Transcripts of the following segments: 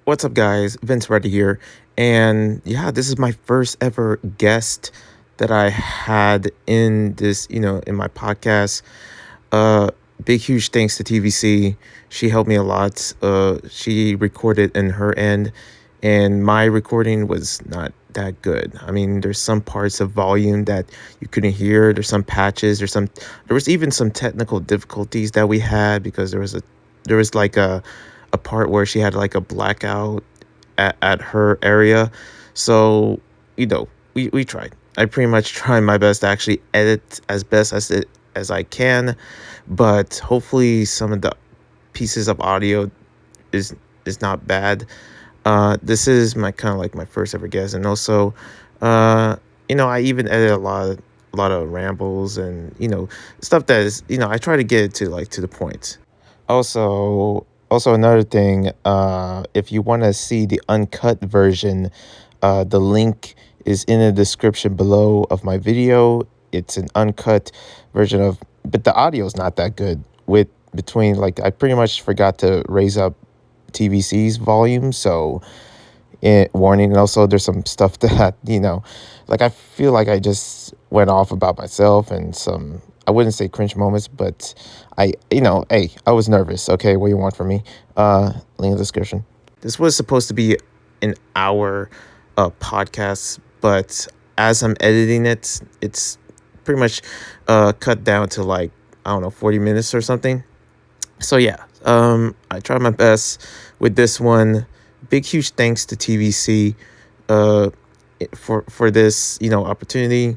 What's up, guys? Vince right here. And yeah, this is my first ever guest that I had in this, in my podcast. Uh, Big, huge thanks to TVC. She helped me a lot. She recorded in her end, and my recording was not that good. I mean, there's some parts of volume that you couldn't hear. There's some patches. There was even some technical difficulties that we had because there was like a part where she had like a blackout at her area. So, we tried. I pretty much tried my best to actually edit as best as I can, but hopefully some of the pieces of audio is is not bad. This is my kind of like my first ever guest, and also, uh, I even edit a lot of rambles and stuff that is I try to get it to like to the point. Also another thing, if you want to see the uncut version, the link is in the description below of my video. It's an uncut version but the audio is not that good. With between like I pretty much forgot to raise up TVC's volume, so warning. And also there's some stuff that like I feel like I just went off about myself and some I wouldn't say cringe moments, but hey, I was nervous. Okay, what do you want from me? Link in the description. This was supposed to be an hour podcast, but as I'm editing it, it's pretty much cut down to like I don't know 40 minutes or something. So yeah, I tried my best with this one. Big huge thanks to TVC uh, for this opportunity,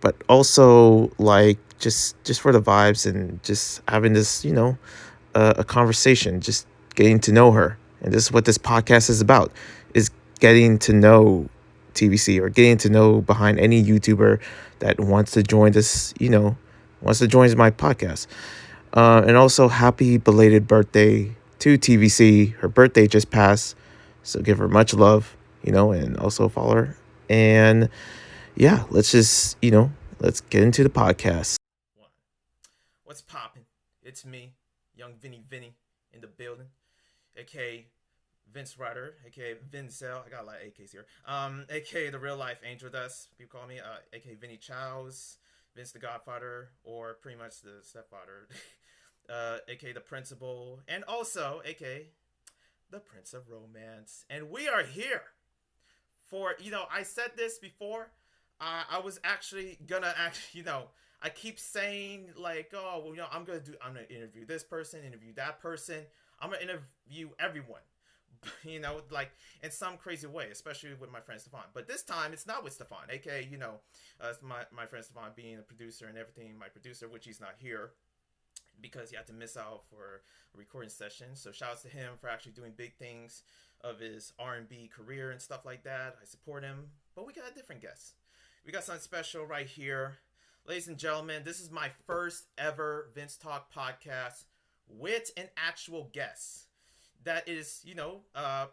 but also like just for the vibes and just having this a conversation, just getting to know her, and this is what this podcast is about: is getting to know TVC or getting to know behind any YouTuber that wants to join this, wants to join my podcast. And also, happy belated birthday to TVC. Her birthday just passed, so give her much love, and also follow her. And yeah, let's get into the podcast. One. What's poppin'? It's me, young Vinny in the building, aka Vince Ryder, aka Vinzel. I got a lot of AKs here. Aka the real life Angel Dust. People call me, aka Vinny Chow's, Vince the Godfather, or pretty much the stepfather. aka the principal, and also aka the Prince of Romance. And we are here for I said this before. I was actually gonna I keep saying like, oh well, I'm gonna interview this person, interview that person. I'm gonna interview everyone. Like in some crazy way, especially with my friend Stefan. But this time it's not with Stefan, aka my friend Stefan being a producer and everything. My producer, which he's not here because he had to miss out for a recording session. So shout out to him for actually doing big things of his R&B career and stuff like that. I support him. But we got a different guest. We got something special right here. Ladies and gentlemen, this is my first ever VinzTalk podcast with an actual guest that is,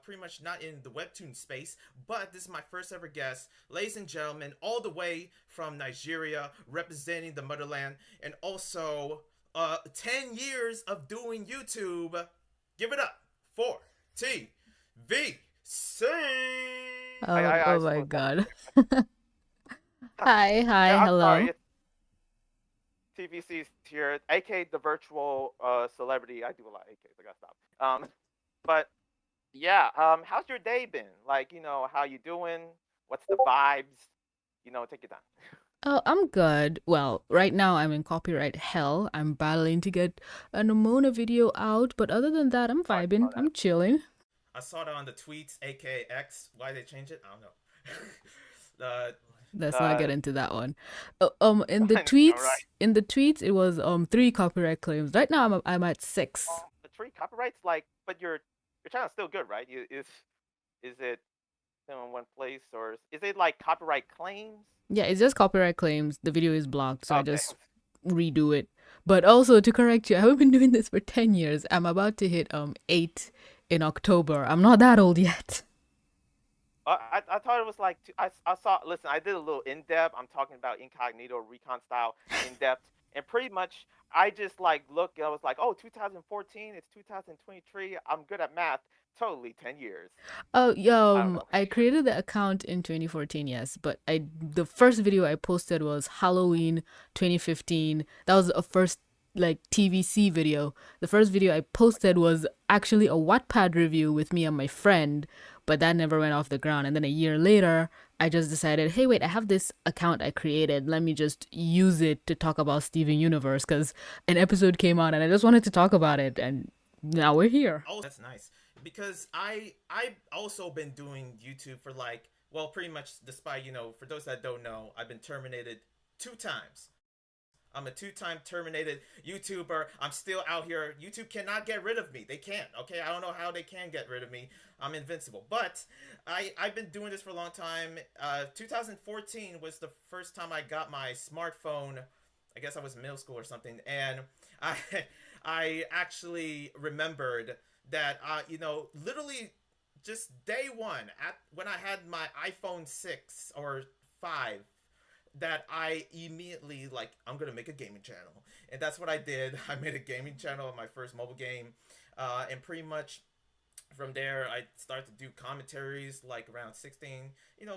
pretty much not in the webtoon space, but this is my first ever guest. Ladies and gentlemen, all the way from Nigeria, representing the motherland, and also 10 years of doing YouTube. Give it up for TVC. Oh my Slow down God. quick. Hi, Yeah, I'm hello. sorry. It's TVC's here, aka the virtual celebrity. I do a lot of AKs. I gotta stop. But yeah, how's your day been? Like, how you doing? What's the vibes? Take your time. Oh, I'm good. Well, right now I'm in copyright hell. I'm battling to get an Amona video out, but other than that, I'm Oh, I saw vibing. that. I'm chilling. I saw that on the tweets, aka X. Why they change it? I don't know. Let's not Uh, get into that one. In the I know, tweets, right? it was 3 copyright claims. Right now I'm at 6. The tree copyrights, like, but your channel's still good, right? Is it still in one place, or is it like copyright claims? Yeah, it's just copyright claims. The video is blocked, so I Okay. just redo it. But also to correct you, I haven't been doing this for 10 years. I'm about to hit 8 in October. I'm not that old yet. I thought it was like I saw. Listen, I did a little in depth. I'm talking about incognito recon style in depth, and pretty much I just like look. I was like, oh, 2014. It's 2023. I'm good at math. totally 10 years. Oh, I don't know. I created the account in 2014, yes, but the first video I posted was Halloween 2015. That was a first like TVC video. The first video I posted was actually a Wattpad review with me and my friend, but that never went off the ground. And then a year later, I just decided, hey, wait, I have this account I created. Let me just use it to talk about Steven Universe because an episode came out and I just wanted to talk about it, and now we're here. Oh, that's nice. Because I've also been doing YouTube for like, well, pretty much, despite, for those that don't know, I've been terminated 2 times. I'm a 2-time terminated YouTuber. I'm still out here. YouTube cannot get rid of me. They can't. Okay, I don't know how they can get rid of me. I'm invincible. But I've been doing this for a long time. 2014 was the first time I got my smartphone. I guess I was in middle school or something, and I I actually remembered that literally just day one at when I had my iPhone 6 or 5, that I immediately like, I'm gonna make a gaming channel, and that's what I did. I made a gaming channel on my first mobile game, and pretty much from there I started to do commentaries like around 16,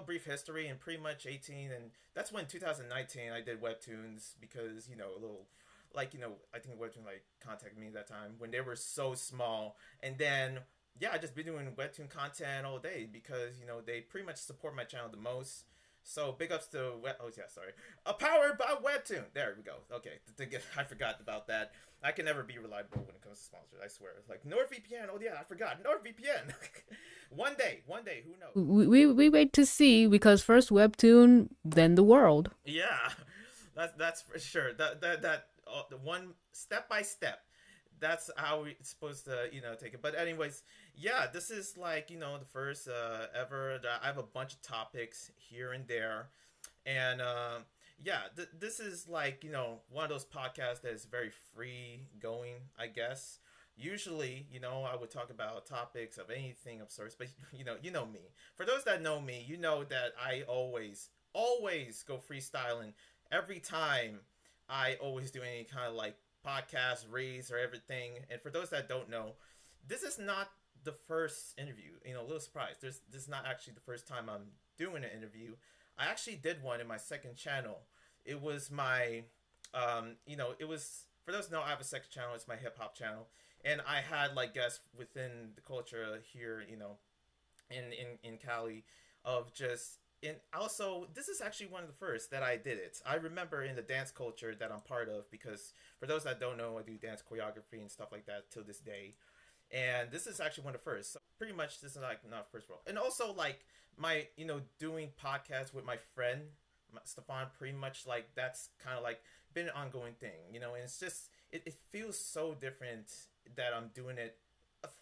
brief history, and pretty much 18, and that's when 2019 I did webtoons because a little like I think webtoon like contacted me that time when they were so small, and then yeah, I just been doing webtoon content all day because they pretty much support my channel the most. So big ups to oh yeah, sorry. Powered by Webtoon. There we go. Okay, I forgot about that. I can never be reliable when it comes to sponsors. I swear. Like NordVPN. Oh yeah, I forgot NordVPN. One day, who knows? We wait to see because first Webtoon, then the world. Yeah, that's for sure. The one step by step. That's how we're supposed to take it. But anyways, yeah, this is like the first ever. I have a bunch of topics here and there, and yeah, this is like one of those podcasts that is very free going, I guess. Usually, I would talk about topics of anything of sorts, but you know me. For those that know me, you know that I always go freestyling every time. I always do any kind of like podcast, reads, or everything. And for those that don't know, this is not the first interview. A little surprise. This is not actually the first time I'm doing an interview. I actually did one in my second channel. It was my, it was, for those who know, I have a second channel. It's my hip hop channel. And I had like guests within the culture here, in Cali, of just, and also this is actually one of the first that I did it. I remember in the dance culture that I'm part of, because for those that don't know, I do dance choreography and stuff like that till this day. And this is actually one of the first. So pretty much this is like not first world. And also like my doing podcasts with my friend Stefan, pretty much like that's kind of like been an ongoing thing, and it's just it feels so different that I'm doing it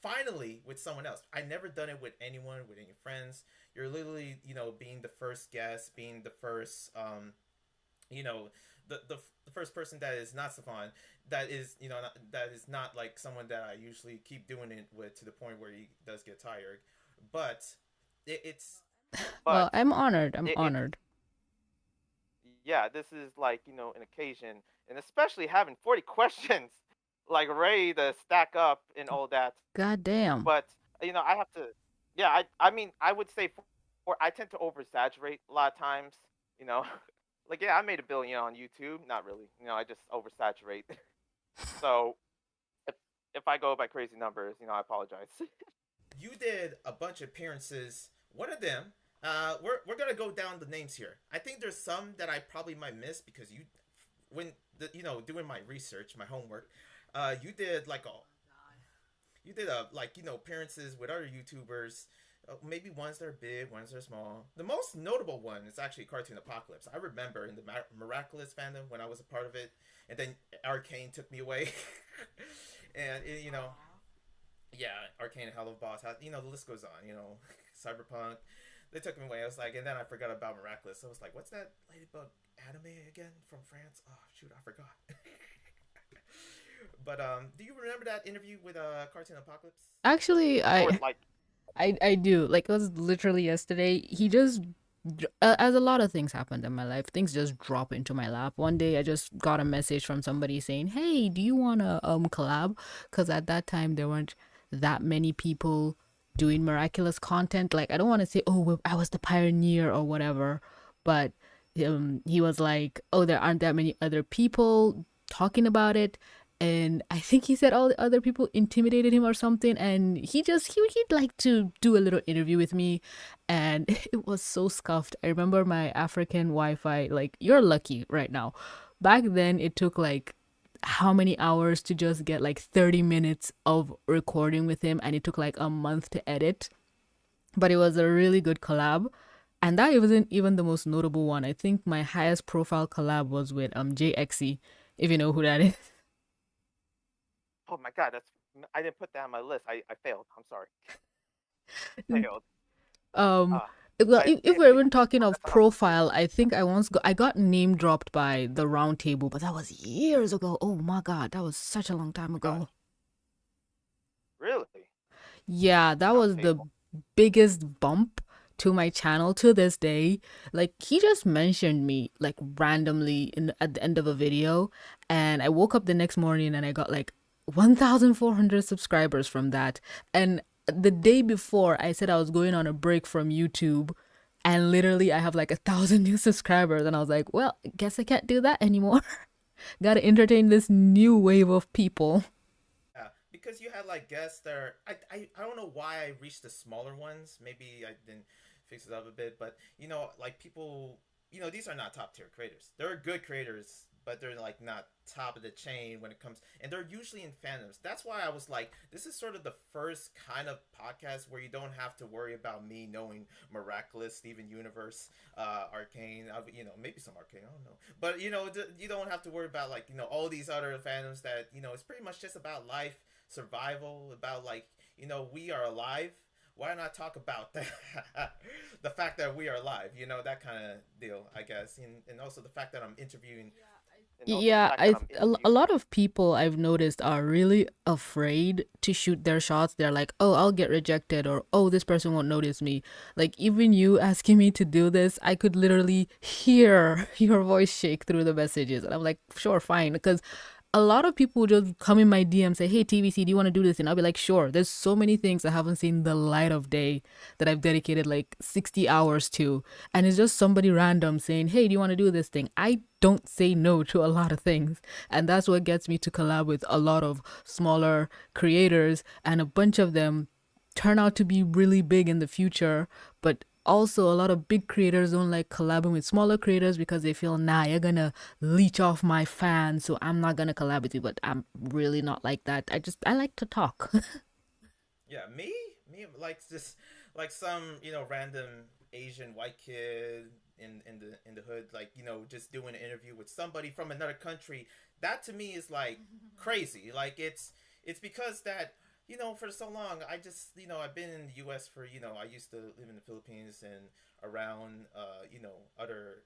finally with someone else. I never done it with anyone, with any friends. You're literally being the first guest, being the first you know the first person that is not Stefan, that is that is not like someone that I usually keep doing it with, to the point where he does get tired. But it's Well, But I'm honored. I'm it's honored. yeah, this is like an occasion, and especially having 40 questions like ready to stack up and all that. God damn. But I have to. Yeah, I mean, I would say I tend to oversaturate a lot of times. You know, like yeah, I made a billion on YouTube. Not really. I just oversaturate. So if if I go by crazy numbers, I apologize. you did a bunch of appearances. One of them, we're gonna go down the names here. I think there's some that I probably might miss because when doing my research, my homework, you did like like appearances with other YouTubers. Maybe ones that are big, ones that are small. The most notable one is actually Cartoon Apocalypse. I remember in the Miraculous fandom when I was a part of it, and then Arcane took me away, and yeah, Arcane and Hello Boss. The list goes on. Cyberpunk. They took me away. I was like, and then I forgot about Miraculous. So I was like, what's that Ladybug anime again from France? Oh shoot, I forgot. But do you remember that interview with Cartoon Apocalypse? Actually, Or I like I do. Like it was literally yesterday. He just as a lot of things happened in my life, things just drop into my lap. One day I just got a message from somebody saying, "Hey, do you want to collab?" Cuz at that time there weren't that many people doing miraculous content. Like, I don't want to say, oh, well, I was the pioneer or whatever, but he was like, oh, there aren't that many other people talking about it. And I think he said all the other people intimidated him or something. And he'd like to do a little interview with me. And it was so scuffed. I remember my African Wi Fi, like, you're lucky right now. Back then, it took like how many hours to just get like 30 minutes of recording with him, and it took like a month to edit, but it was a really good collab. And that wasn't even the most notable one. I think my highest profile collab was with JXE, if you know who that is. Oh my god, that's I didn't put that on my list. I failed. I'm sorry. Failed. um Uh, well, but if yeah, we're see, even talking oh, of that's awesome. profile, I think I got name dropped by the round table, but that was years ago. Oh my god, that was such a long Oh time my ago. gosh, really? Yeah, that Round was the table. biggest bump to my channel to this day. Like, he just mentioned me like randomly at the end of a video, and I woke up the next morning and I got like 1,400 subscribers from that. And the day before, I said I was going on a break from YouTube, and literally I have like 1,000 new subscribers, and I was like, well, guess I can't do that anymore. Got to entertain this new wave of people. Yeah, because you had like guests that are, I don't know why I reached the smaller ones. Maybe I didn't fix it up a bit, but like people, these are not top tier creators. They're good creators, but they're like not top of the chain when it comes, and they're usually in fandoms. That's why I was like, this is sort of the first kind of podcast where you don't have to worry about me knowing Miraculous, Steven Universe, Arcane, maybe some Arcane, I don't know, but you don't have to worry about like all these other fandoms that it's pretty much just about life, survival, about like we are alive. Why not talk about that? The fact that we are alive, that kind of deal, I guess, and also the fact that I'm interviewing. And also the Yeah, fact that I'm a interviewing lot you. of people I've noticed are really afraid to shoot their shots. They're like, "Oh, I'll get rejected," or "Oh, this person won't notice me." Like, even you asking me to do this, I could literally hear your voice shake through the messages. And I'm like, "Sure, fine," because a lot of people just come in my DM say, "Hey, TVC, do you want to do this?" And I'll be like, "Sure." There's so many things I haven't seen the light of day that I've dedicated like 60 hours to, and it's just somebody random saying, "Hey, do you want to do this thing?" I don't say no to a lot of things, and that's what gets me to collab with a lot of smaller creators, and a bunch of them turn out to be really big in the future. But also, a lot of big creators don't like collabing with smaller creators because they feel, nah, you're gonna leech off my fans, so I'm not gonna collab with you. But I'm really not like that. I like to talk. Yeah, me, like just like some random Asian white kid in the hood, like just doing an interview with somebody from another country. That to me is like crazy. Like it's because that for so long I just I've been in the U.S. for I used to live in the Philippines and around other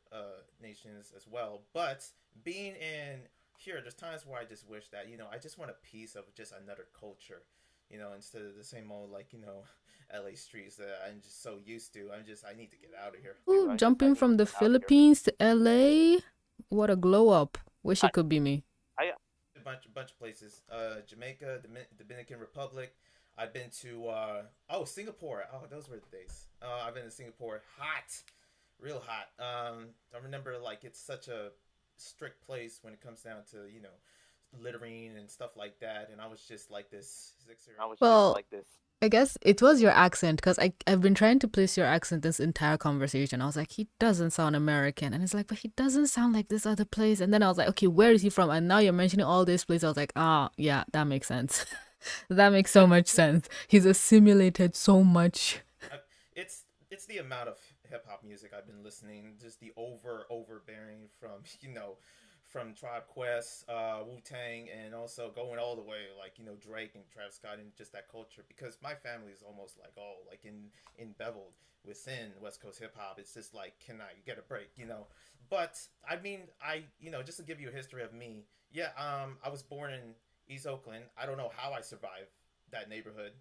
nations as well. But being in here, there's times where I just wish that I just want a piece of just another culture, instead of the same old like LA streets that I'm just so used to. I need to get out of here. Ooh, I jumping need to from the get out of here. Philippines to LA, what a glow up. Wish I it could be me. I A bunch of places. Jamaica, Dominican Republic. I've been to Singapore. Oh, those were the days. I've been to Singapore. Hot, real hot. I remember like it's such a strict place when it comes down to littering and stuff like that. And I was just like this 6 year I old. was just Well, like this. I guess it was your accent because I've been trying to place your accent this entire conversation. I was like, he doesn't sound American. And it's like, but he doesn't sound like this other place. And then I was like, okay, where is he from? And now you're mentioning all this place. I was like, ah, yeah, that makes sense. That makes so much sense. He's assimilated so much. I, it's the amount of hip hop music I've been listening, just the overbearing from from Tribe Quest, Wu Tang, and also going all the way like Drake and Travis Scott and just that culture. Because my family is almost like all like in beveled within West Coast hip hop. It's just like, can I get a break? But I mean, just to give you a history of me, yeah, I was born in East Oakland. I don't know how I survived that neighborhood,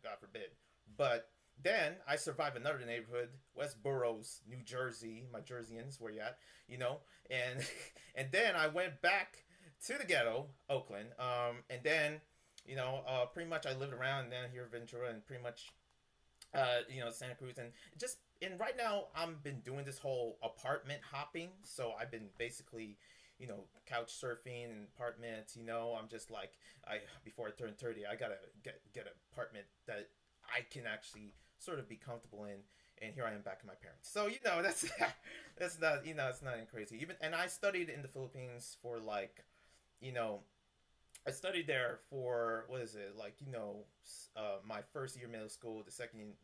God forbid. But then I survived another neighborhood, West Boroughs, New Jersey. My Jerseyans, where you at? And and then I went back to the ghetto, Oakland. And then pretty much I lived around and then here in Ventura, and pretty much Santa Cruz, and right now I'm been doing this whole apartment hopping. So I've been basically, couch surfing in apartments. I'm just like, I before I turn 30, I gotta get an apartment that I can actually sort of be comfortable in. And here I am back in my parents. So that's that's not it's not crazy. Even and I studied in the Philippines for like, you know I studied there for what is it like my first year middle school, the second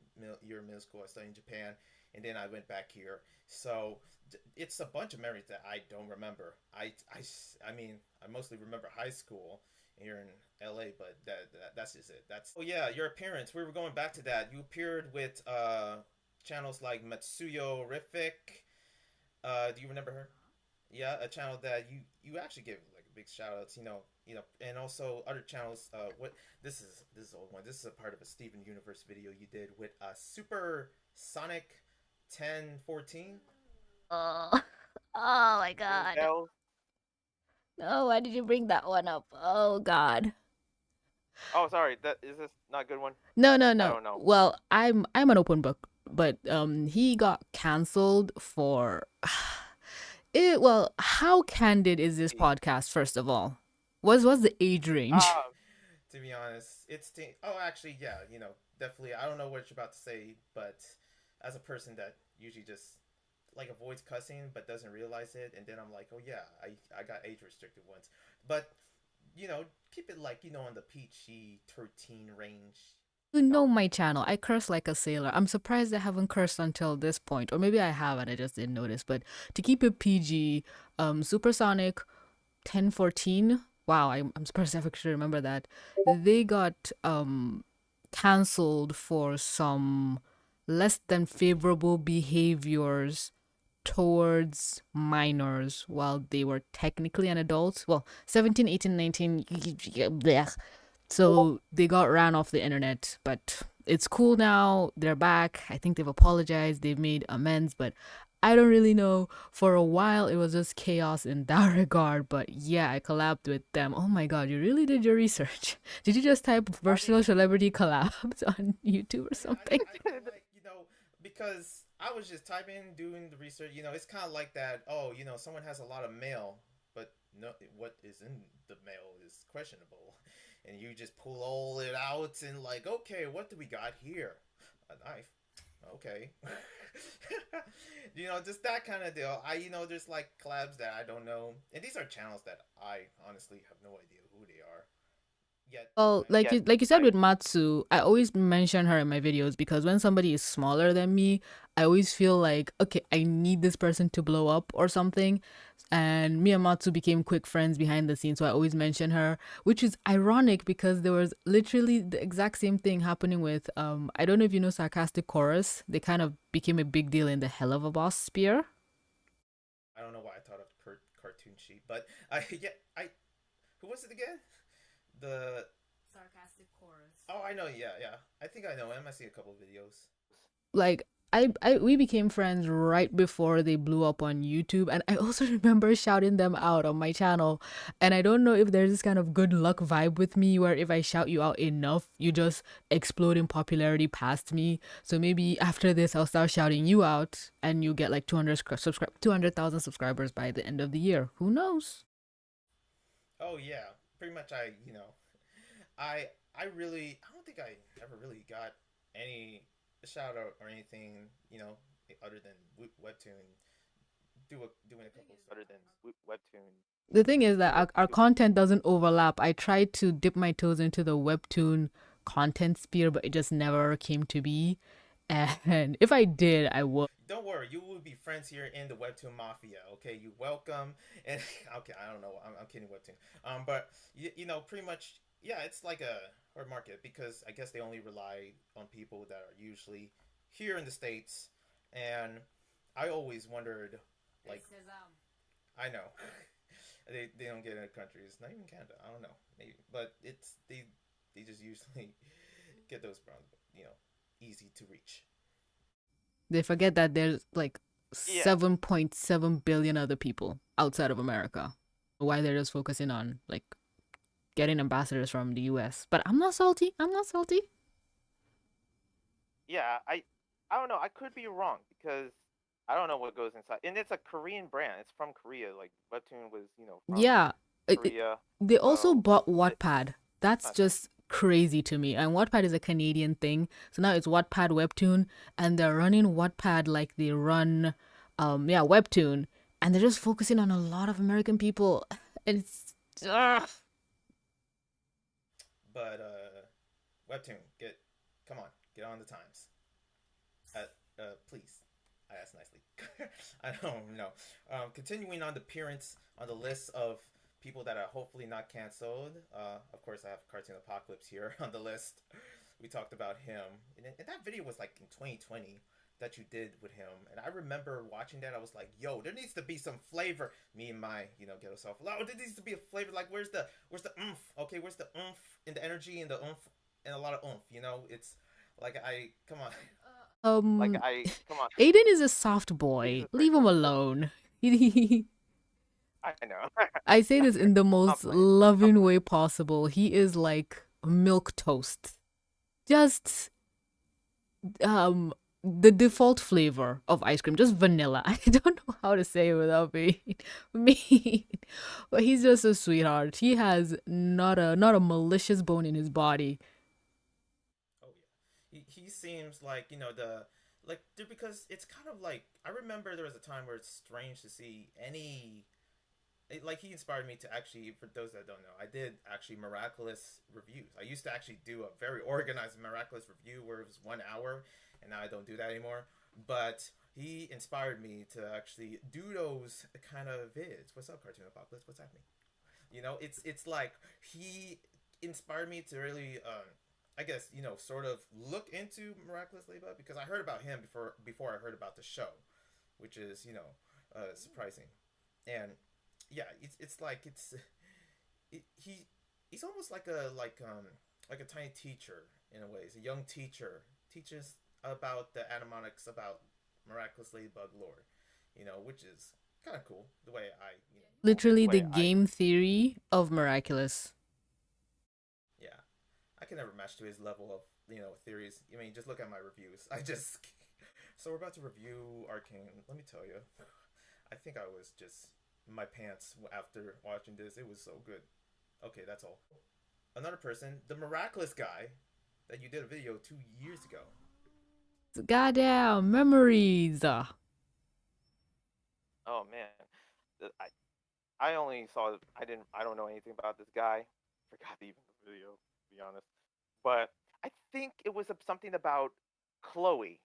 year of middle school I studied in Japan, and then I went back here. So it's a bunch of memories that I don't remember. I mean I mostly remember high school here in L.A., but that's just it. That's oh yeah, your appearance. We were going back to that. You appeared with channels like Matsuyo Riffic. Do you remember her? Yeah, a channel that you actually give like big shout outs, and also other channels. What this is old one. This is a part of a Steven Universe video you did with Super Sonic 1014. Oh, oh my Ring God. bells. No, why did you bring that one up? Oh God. Oh, sorry. That is this not a good one? No, no, I no. don't know. Well, I'm an open book, but he got canceled for it. Well, how candid is this podcast? First of all, what's the age range? Um, To be honest, oh actually yeah, definitely. I don't know what you're about to say, but as a person that usually just like avoids cussing but doesn't realize it, and then I'm like, oh yeah, I got age restricted once, but keep it like on the PG 13 range. You know my channel. I curse like a sailor. I'm surprised I haven't cursed until this point, or maybe I have and I just didn't notice. But to keep it PG, Supersonic 1014. Wow, I'm surprised I actually remember that. They got cancelled for some less than favorable behaviors towards minors while they were technically an adult. Well, 17, 18, 19. Blech. So they got ran off the internet, but it's cool now. They're back. I think they've apologized. They've made amends, but I don't really know. For a while, it was just chaos in that regard. But yeah, I collabed with them. Oh my God, you really did your research. Did you just type I mean, versatile celebrity collabs on YouTube or Yeah, something? I feel like because I was just typing, doing the research. It's kind of like that. Oh, someone has a lot of mail, but no, what is in the mail is questionable, and you just pull all it out and like, okay, what do we got here? A knife. Okay. Just that kind of deal. There's like collabs that I don't know, and these are channels that I honestly have no idea who they are yet. Well, yeah, like you said I with Matsu, I always mention her in my videos because when somebody is smaller than me, I always feel like, okay, I need this person to blow up or something. And me and Matsu became quick friends behind the scenes, so I always mention her, which is ironic because there was literally the exact same thing happening with I don't know if you know Sarcastic Chorus. They kind of became a big deal in the Hell of a Boss sphere. I don't know why I thought of cartoon sheet, but I yeah I who was it again? The Sarcastic Chorus. oh I know yeah I think I know him. I see a couple of videos. Like I we became friends right before they blew up on YouTube, and I also remember shouting them out on my channel. And I don't know if there's this kind of good luck vibe with me where if I shout you out enough, you just explode in popularity past me. So maybe after this I'll start shouting you out and you get like 200,000 subscribers by the end of the year. Who knows? Oh yeah, pretty much I I don't think I ever really got any shout out or anything other than webtoon doing a couple other than webtoon. The thing is that You're our content doesn't overlap. I tried to dip my toes into the webtoon content sphere, but it just never came to be. And if I did, I would. don't worry, you will be friends here in the webtoon mafia. Okay, you welcome. And okay, I don't know, I'm kidding, webtoon. But pretty much, yeah, it's like a hard market because I guess they only rely on people that are usually here in the states. And I always wondered, like, I know they don't get in the countries, not even Canada. I don't know, maybe, but they just usually get those problems, easy to reach. They forget that there's like yeah. 7.7 billion other people outside of America. Why they're just focusing on like getting ambassadors from the US. But I'm not salty. I'm not salty. yeah, I don't know. I could be wrong because I don't know what goes inside. And it's a Korean brand. It's from Korea. Like Webtoon was, from Yeah, Korea. they also So bought it, Wattpad. That's not sure. just crazy to me. And Wattpad is a Canadian thing. So now it's Wattpad Webtoon, and they're running Wattpad like they run, yeah, Webtoon, and they're just focusing on a lot of American people. And it's, ugh. But Webtoon, come on, get on the times. Please. I asked nicely. I don't know. Continuing on the appearance on the list of people that are hopefully not canceled. Of course, I have Cartoon Apocalypse here on the list. We talked about him, and that video was like in 2020 that you did with him. And I remember watching that. I was like, "Yo, there needs to be some flavor." Me and my, ghetto self. Oh, there needs to be a flavor. Like, where's the oomph? Okay, where's the oomph and the energy and the oomph and a lot of oomph? It's like come on. Like um, come on. Aiden is a soft Please boy. just break Leave him my. alone. I know. I say this in the I'm not most playing. I'm not loving playing. way possible. He is like milk toast. Just the default flavor of ice cream, just vanilla. I don't know how to say it without being mean. But he's just a sweetheart. He has not a malicious bone in his body. Oh yeah, he seems like the like because it's kind of like I remember there was a time where it's strange to see like he inspired me to actually, for those that don't know, I did actually miraculous reviews. I used to actually do a very organized miraculous review where it was 1 hour, and now I don't do that anymore. But he inspired me to actually do those kind of vids. What's up, Cartoon Apocalypse? What's happening? It's like he inspired me to really I guess sort of look into miraculous labor because I heard about him before I heard about the show, which is surprising. And yeah, it's like he's almost like a tiny teacher in a way. He's a young teacher, teaches about the animatics, about miraculous ladybug lore, which is kind of cool the way I Literally The the way game theory of miraculous. yeah, I can never match to his level of theories. I mean, just look at my reviews. I just so we're about to review Arcane. Let me tell you, I think I was just in my pants after watching this. It was so good. Okay, that's all. Another person, the miraculous guy that you did a video 2 years ago. Goddamn memories. oh man, I only saw. I didn't. I don't know anything about this guy. Forgot even the video, to be honest. But I think it was something about Chloe.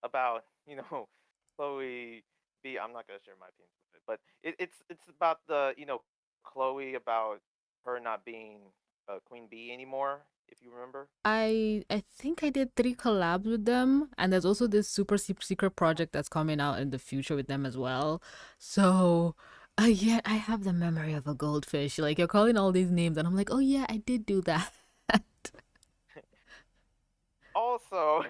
About Chloe B. I'm not gonna share my opinions with it, but it's about the Chloe, about her not being Queen Bee anymore. If you remember. I think I did 3 collabs with them, and there's also this super secret project that's coming out in the future with them as well. So, yeah, I have the memory of a goldfish. Like you're calling all these names, and I'm like, oh yeah, I did do that. Also,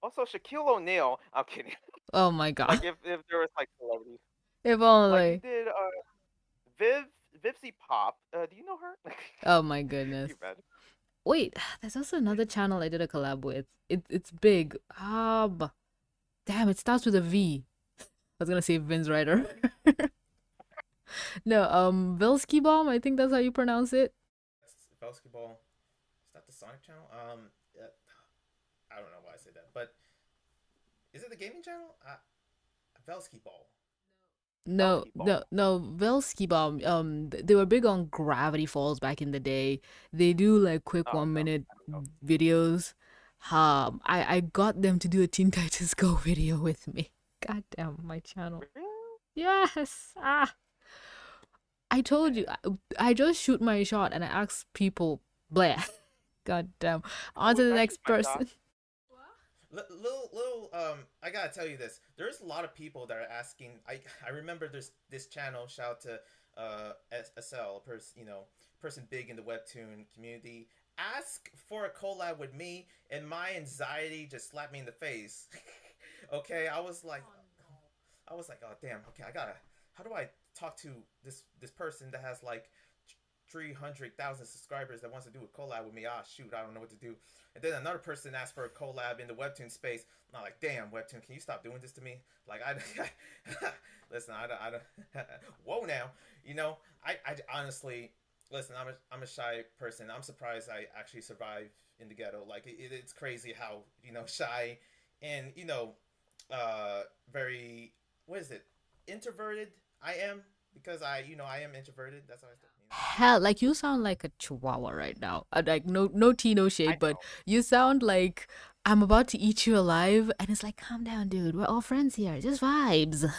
also Shaquille O'Neal. I'm kidding. Oh my Like god! if there was like celebrities, If like you only. did Viv Vivzy Pop. Do you know her? Oh my you goodness. imagine? Wait, there's also another channel I did a collab with. It's big. Damn, it starts with a V. I was gonna say Vince Ryder. No, Velsky Bomb. I think that's how you pronounce it. That's basketball. Is that the Sonic channel? I don't know why I said that, but is it the gaming channel? Velsky Ball. No, Velsky no, Ball. no. Velsky Bomb. They were big on Gravity Falls back in the day. They do like quick Oh one no, minute I don't know. videos. I got them to do a Teen Titans Go video with me. God damn, my channel. Really? Yes. I told you. Dang. I just shoot my shot and I ask people. Blah. God damn. On to the I shoot next my shot. person. I gotta tell you this. There's a lot of people that are asking. I remember there's this channel. Shout out to SL, a person person big in the webtoon community. Ask for a collab with me, and my anxiety just slapped me in the face. Okay, I was like, oh damn. Okay, I gotta. How do I talk to this person that has like 300,000 subscribers that wants to do a collab with me. Ah, shoot, I don't know what to do. And then another person asked for a collab in the webtoon space. And I'm like, damn, webtoon, can you stop doing this to me? Like, listen, I don't, whoa now, you know, I honestly, listen, I'm a shy person. I'm surprised I actually survive in the ghetto. Like, it's crazy how, shy and, very, what is it, introverted I am because I am introverted. That's how I start. Hell, like you sound like a chihuahua right now. Like no tea, no I shade, but know. you sound like I'm about to eat you alive, and it's like, calm down, dude. We're all friends here. Just vibes.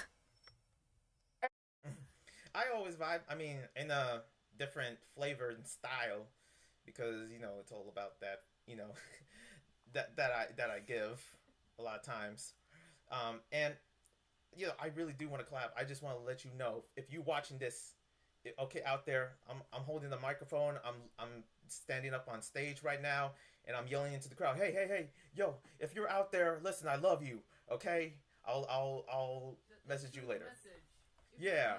I always vibe. I mean, in a different flavor and style, because it's all about that. that I give a lot of times. And I really do want to collab. I just want to let you know if you watching this, okay, out there. I'm holding the microphone. I'm standing up on stage right now, and I'm yelling into the crowd. Hey, hey, hey, yo! If you're out there, listen, I love you. Okay, I'll message you later. Yeah,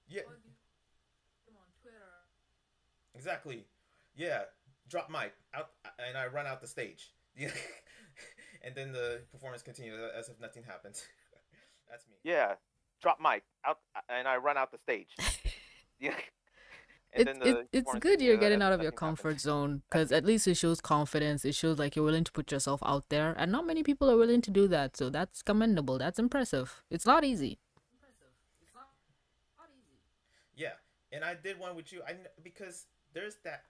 yeah, exactly. Yeah, drop mic out, and I run out the stage. Yeah, and then the performance continues as if nothing happened. That's me. Yeah, drop mic out, and I run out the stage. Yeah, and It's then it, the it's performance good you're continues getting as out if of your nothing happened. comfort zone That's because me. at least it shows confidence. It shows like you're willing to put yourself out there, and not many people are willing to do that. So that's commendable. That's impressive. It's not easy. Yeah, and I did one with you. Because there's that.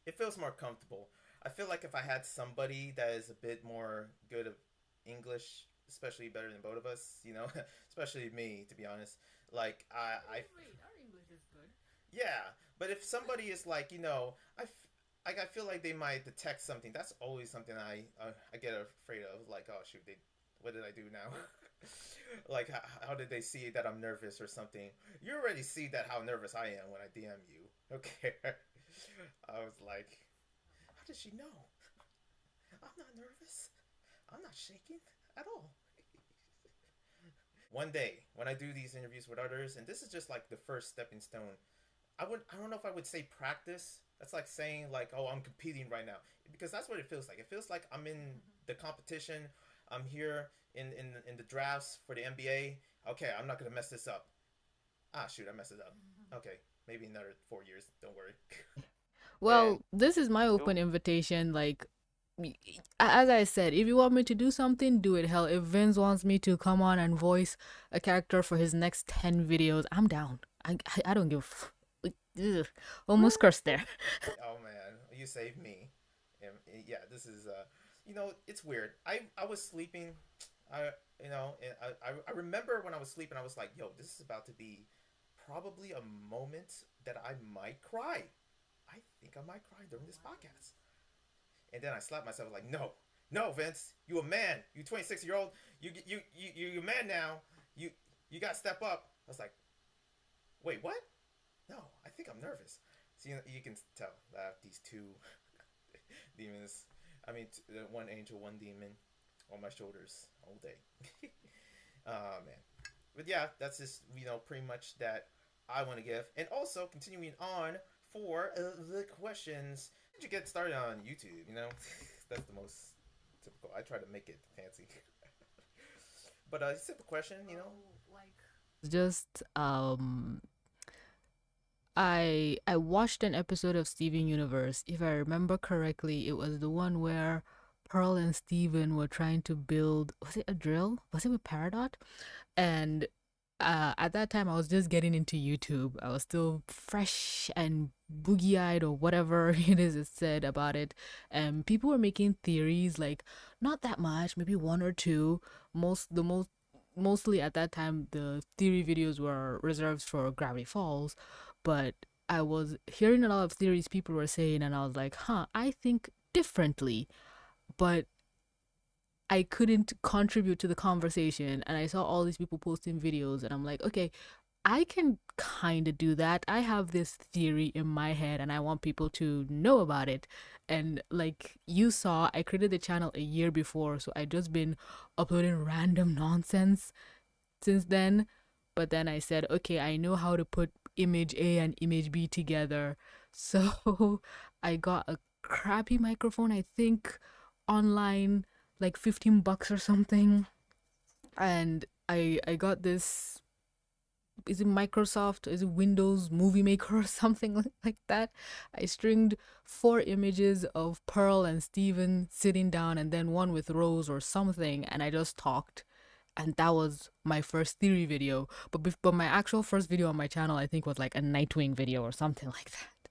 It feels more comfortable. I feel like if I had somebody that is a bit more good of English, especially better than both of us, especially me, to be honest. Like yeah, but if somebody is like, I feel like they might detect something. That's always something I get afraid of. Like, oh shoot, what did I do now? Like, how did they see that I'm nervous or something? You already see that how nervous I am when I DM you. Okay, I was like, how did she know? I'm not nervous. I'm not shaking at all. One day when I do these interviews with others, and this is just like the first stepping stone. I don't know if I would say practice. That's like saying like, oh, I'm competing right now, because that's what it feels like. It feels like I'm in the competition. I'm here in the drafts for the NBA. Okay, I'm not gonna mess this up. Ah, shoot, I messed it up. Okay, maybe another 4 years. Don't worry. And Well, this is my it, open invitation. Like, as I said, if you want me to do something, do it. Hell, if Vince wants me to come on and voice a character for his next 10 videos, I'm down. I don't give. Ugh, almost cursed there. Oh man, you saved me. And, yeah, this is it's weird. I was sleeping. I and I remember when I was sleeping, I was like, yo, this is about to be probably a moment that I might cry. I think I might cry during this podcast. And then I slapped myself like, no, no, Vince, you a man. You 26-year-old. You a man now. You got to step up. I was like, wait, what? No, I think I'm nervous. So you can tell that these two demons. I mean, one angel, one demon on my shoulders all day. Oh man, but yeah, that's just pretty much that I want to give. And also continuing on for the questions. Did you get started on YouTube? That's the most typical. I try to make it fancy, but simple question. Just I watched an episode of Steven Universe. If I remember correctly, it was the one where Pearl and Steven were trying to build, was it a drill? Was it with Peridot? And at that time, I was just getting into YouTube. I was still fresh and boogie eyed, or whatever it is it said about it. And people were making theories, like not that much, maybe one or two. Mostly at that time, the theory videos were reserved for Gravity Falls, but I was hearing a lot of theories people were saying, and I was like, huh, I think differently. But I couldn't contribute to the conversation, and I saw all these people posting videos, and I'm like, okay, I can kind of do that. I have this theory in my head and I want people to know about it. And like you saw, I created the channel a year before, so I just been uploading random nonsense since then. But then I said, okay, I know how to put image A and image B together. So I got a crappy microphone, I think online, like $15 or something. And I got this, is it Microsoft, is it Windows Movie Maker or something like that. I stringed four images of Pearl and Steven sitting down and then one with Rose or something, and I just talked. And that was my first theory video. But my actual first video on my channel, I think, was like a Nightwing video or something like that.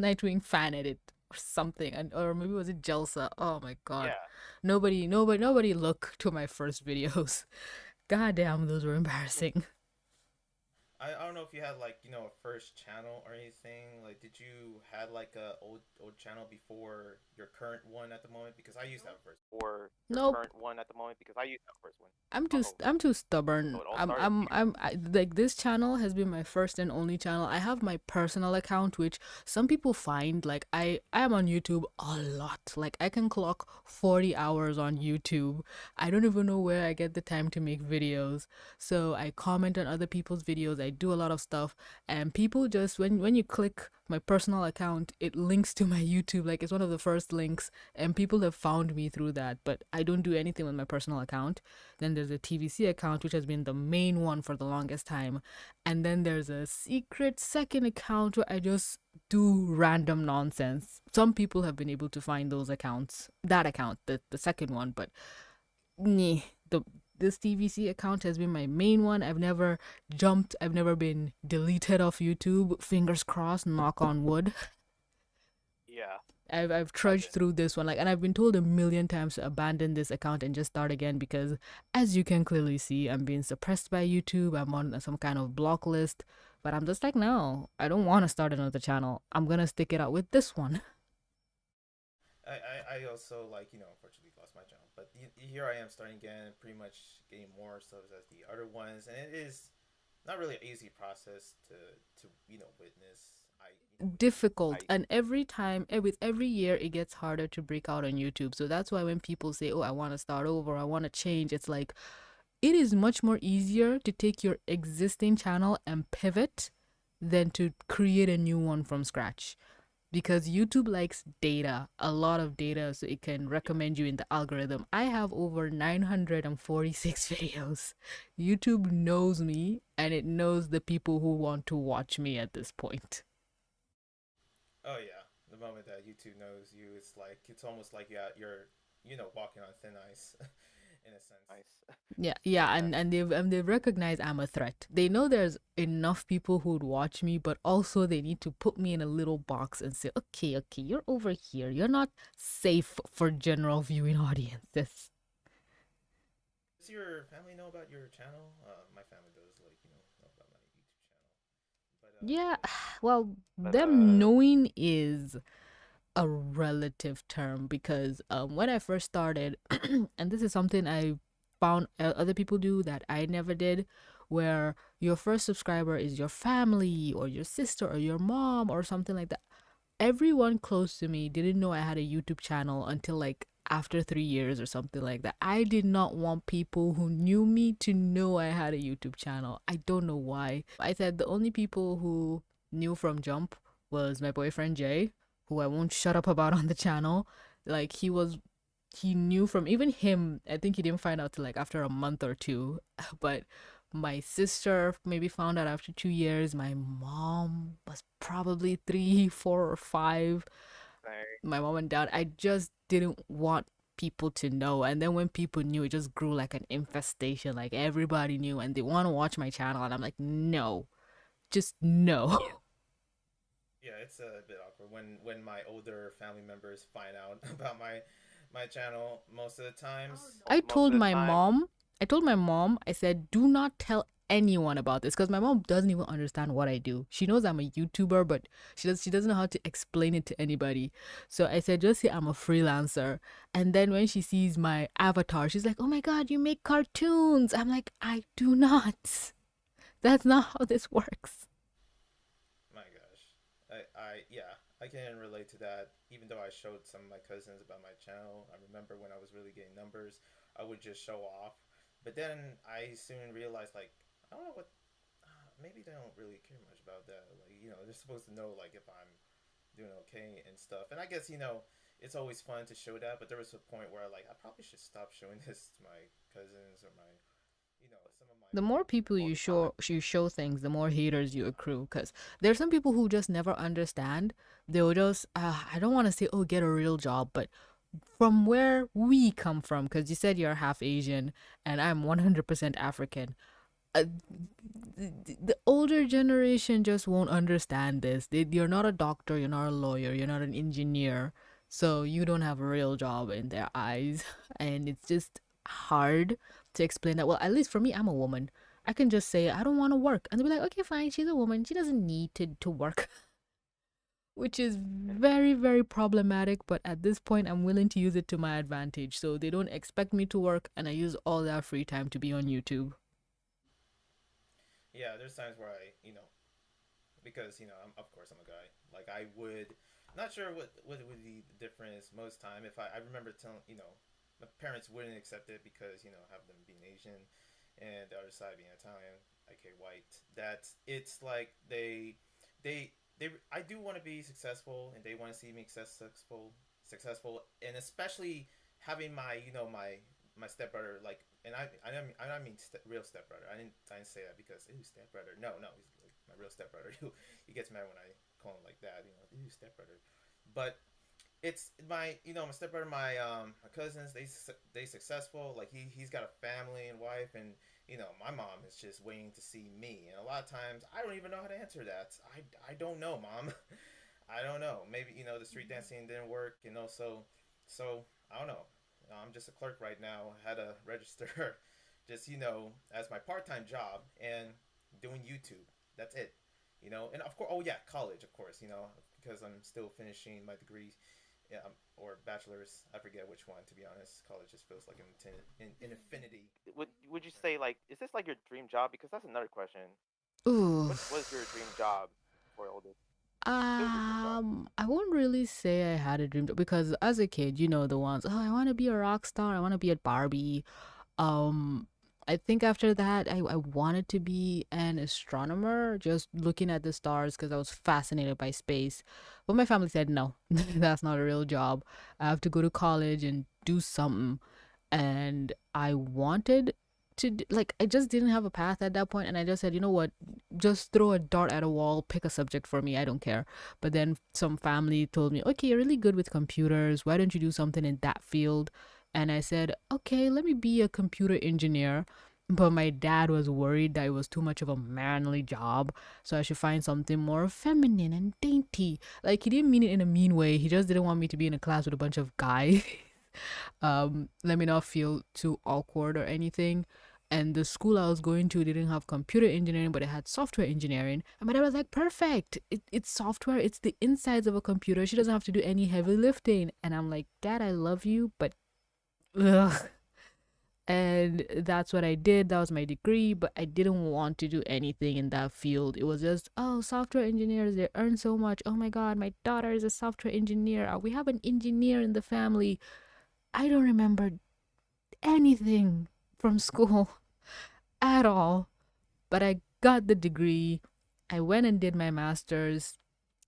Nightwing fan edit or something, and or maybe was it Jelsa? Oh my god, Yeah. nobody look to my first videos. God damn, those were embarrassing. I don't know if you had like a first channel or anything. Like, did you had like a old channel before your current one at the moment? Because I used to have a first. Or your Nope. current one at the moment because I used that first one. Oh, I'm too so stubborn. it all started with you. Like this channel has been my first and only channel. I have my personal account, which some people find like I am on YouTube a lot. Like I can clock 40 hours on YouTube. I don't even know where I get the time to make videos. So I comment on other people's videos. I do a lot of stuff, and people just when you click my personal account, it links to my YouTube. Like it's one of the first links, and people have found me through that. But I don't do anything with my personal account. Then there's a TVC account, which has been the main one for the longest time. And then there's a secret second account where I just do random nonsense. Some people have been able to find those accounts, that account, the second one, but nah, the this TVC account has been my main one. I've never jumped, I've never been deleted off YouTube. Fingers crossed, knock on wood. Yeah, I've I've trudged been. through this one, like, and I've been told a million times to abandon this account and just start again because, as you can clearly see, I'm being suppressed by YouTube. I'm on some kind of block list, but I'm just like, no, I don't want to start another channel. I'm gonna stick it out with this one. I also like unfortunately lost my channel, but here I am starting again, pretty much getting more subs as the other ones, and it is not really an easy process to witness. I Difficult, I and every time, with every year, it gets harder to break out on YouTube. So that's why when people say, "Oh, I want to start over, I want to change," it's like it is much more easier to take your existing channel and pivot than to create a new one from scratch, because YouTube likes data, a lot of data, so it can yeah. recommend you in the algorithm. I have over 946 videos. YouTube knows me and it knows the people who want to watch me at this point. Oh yeah, the moment that YouTube knows you, it's almost like you're walking on thin ice, in a sense. Nice. Yeah, Makes yeah, sense. and they've recognized I'm a threat. They know there's enough people who'd watch me, but also they need to put me in a little box and say, okay, okay, you're over here. You're not safe for general viewing audiences. Does your family know about your channel? My family does, like know about my YouTube channel, but Yeah, well, But them knowing is a relative term because when I first started, and this is something I found other people do that I never did, where your first subscriber is your family or your sister or your mom or something like that. Everyone close to me didn't know I had a YouTube channel until like after 3 years or something like that. I did not want people who knew me to know I had a YouTube channel. I don't know why. I said the only people who knew from jump was my boyfriend Jay, who I won't shut up about on the channel. Like he knew from even him. I think he didn't find out till like after a month or two. But my sister maybe found out after 2 years. My mom was probably three, 4, or 5. Sorry. My mom and dad. I just didn't want people to know. And then when people knew, it just grew like an infestation. Like everybody knew and they want to watch my channel. And I'm like, no, just no. yeah, it's a bit awkward when my older family members find out about my channel most of the times. I Most told of the my time. mom, I said, do not tell anyone about this because my mom doesn't even understand what I do. She knows I'm a YouTuber, but she doesn't know how to explain it to anybody. So I said, just say I'm a freelancer. And then when she sees my avatar, she's like, oh my God, you make cartoons. I'm like, I do not. That's not how this works. My gosh, yeah, I can relate to that. Even though I showed some of my cousins about my channel, I remember when I was really getting numbers, I would just show off. But then I soon realized, like, I don't know what. maybe they don't really care much about that. Like, they're supposed to know like if I'm doing okay and stuff. And I guess it's always fun to show that, but there was a point where like I probably should stop showing this to my cousins or my some of my The more people All you the time. show things, the more haters you accrue. Because there's some people who just never understand. They'll just I don't want to say, oh, get a real job, but from where we come from, because you said you're half Asian and I'm 100% African. uh, the older generation just won't understand this. You're not a doctor, you're not a lawyer, you're not an engineer, so you don't have a real job in their eyes. And it's just hard to explain that. Well, at least for me, I'm a woman. I can just say I don't want to work, and they'll be like, okay, fine, she's a woman, she doesn't need to work. Which is very, very problematic. But at this point, I'm willing to use it to my advantage. So they don't expect me to work, and I use all that free time to be on YouTube. yeah. There's times where because of course I'm a guy. Like I would, not sure what would be the difference most time if I remember telling my parents wouldn't accept it because have them being Asian and the other side being Italian, aka white. That it's like they I do want to be successful and they want to see me successful, and especially having my my stepbrother, like, and I don't mean real stepbrother. I didn't say that because ooh, stepbrother. No, no, he's like my real stepbrother. He gets mad when I call him like that. Ooh, stepbrother. But it's my stepbrother, my cousins. They successful. Like he's got a family and wife, and my mom is just waiting to see me. And a lot of times I don't even know how to answer that. I don't know, mom. I don't know. Maybe the street dancing didn't work, so I don't know. I'm just a clerk right now. I had to register, just as my part-time job and doing YouTube. That's it. And of course, oh yeah, college, of course. Because I'm still finishing my degree, or bachelor's. I forget which one, to be honest. College just feels like an infinity. Would you say like is this like your dream job? Because that's another question. Ooh. What was your dream job for oldest? Still your dream job? I won't really say I had a dream job because as a kid, the ones, oh, I want to be a rock star, I want to be a Barbie. Um, I think after that, I wanted to be an astronomer, just looking at the stars because I was fascinated by space. But my family said, no, that's not a real job. I have to go to college and do something. And I wanted like, I just didn't have a path at that point. And I just said, you know what, just throw a dart at a wall, pick a subject for me, I don't care. But then some family told me, okay, you're really good with computers, why don't you do something in that field? And I said, okay, let me be a computer engineer. But my dad was worried that it was too much of a manly job, so I should find something more feminine and dainty. Like, he didn't mean it in a mean way, he just didn't want me to be in a class with a bunch of guys. Let me not feel too awkward or anything. And the school I was going to didn't have computer engineering, but it had software engineering. And my dad was like, perfect. It's software, it's the insides of a computer. She doesn't have to do any heavy lifting. And I'm like, Dad, I love you, but ugh. And that's what I did. That was my degree, but I didn't want to do anything in that field. It was just, oh, software engineers, they earn so much. Oh my God, my daughter is a software engineer. We have an engineer in the family. I don't remember anything from school at all, but I got the degree. I went and did my master's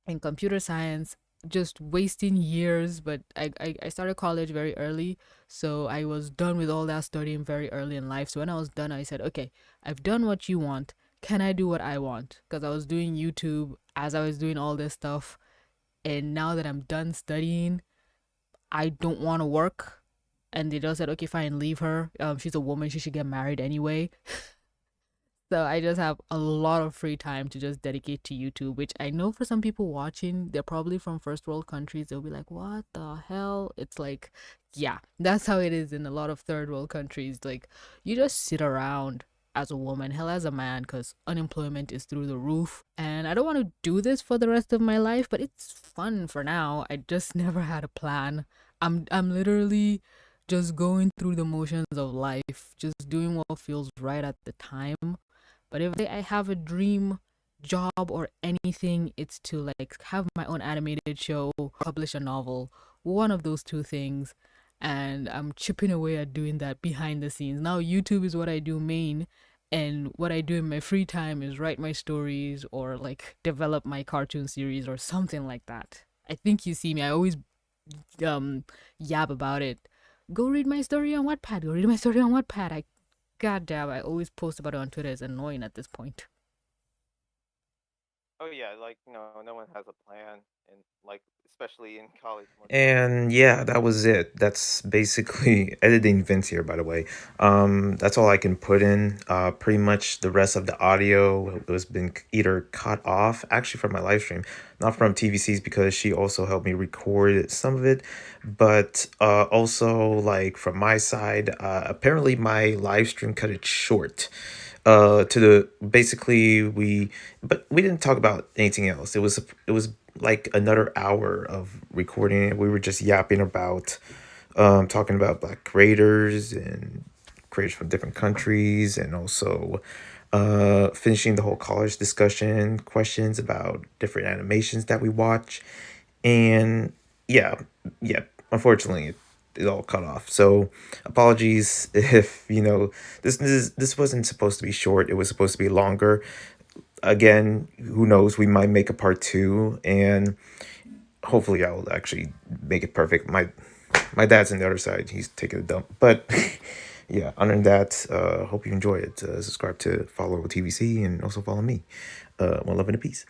in computer science, just wasting years. But I started college very early, so I was done with all that studying very early in life. So when I was done, I said, okay, I've done what you want. Can I do what I want? Because I was doing YouTube as I was doing all this stuff. And now that I'm done studying, I don't want to work. And they just said, okay, fine, leave her. She's a woman. She should get married anyway. So I just have a lot of free time to just dedicate to YouTube, which I know for some people watching, they're probably from first world countries. They'll be like, what the hell? It's like, yeah, that's how it is in a lot of third world countries. Like, you just sit around as a woman, hell, as a man, because unemployment is through the roof. And I don't want to do this for the rest of my life, but it's fun for now. I just never had a plan. I'm literally just going through the motions of life, just doing what feels right at the time. But if I have a dream job or anything, it's to like have my own animated show, publish a novel, one of those two things. And I'm chipping away at doing that behind the scenes. Now YouTube is what I do main, And what I do in my free time is write my stories or like develop my cartoon series or something like that. I think you see me. I always yab about it. Go read my story on Wattpad. Go read my story on Wattpad. Goddamn, I always post about it on Twitter. It's annoying at this point. Oh yeah, like no one has a plan, and like especially in college, most people don't. And yeah, that was it. That's basically editing Vince here, by the way. That's all I can put in. Pretty much the rest of the audio was been either cut off, actually from my live stream, not from TVC's because she also helped me record some of it, but also like from my side, apparently my live stream cut it short to the basically we but we didn't talk about anything else. It was like another hour of recording. We were just yapping about talking about black creators and creators from different countries, and also finishing the whole college discussion, questions about different animations that we watch. And yeah, yeah, unfortunately it all cut off. So apologies if this wasn't supposed to be short. It was supposed to be longer. Again, who knows, we might make a part two, and hopefully I'll actually make it perfect. My dad's on the other side, he's taking a dump, but yeah, other than that, hope you enjoy it. Subscribe to follow TVC and also follow me. One love and a peace.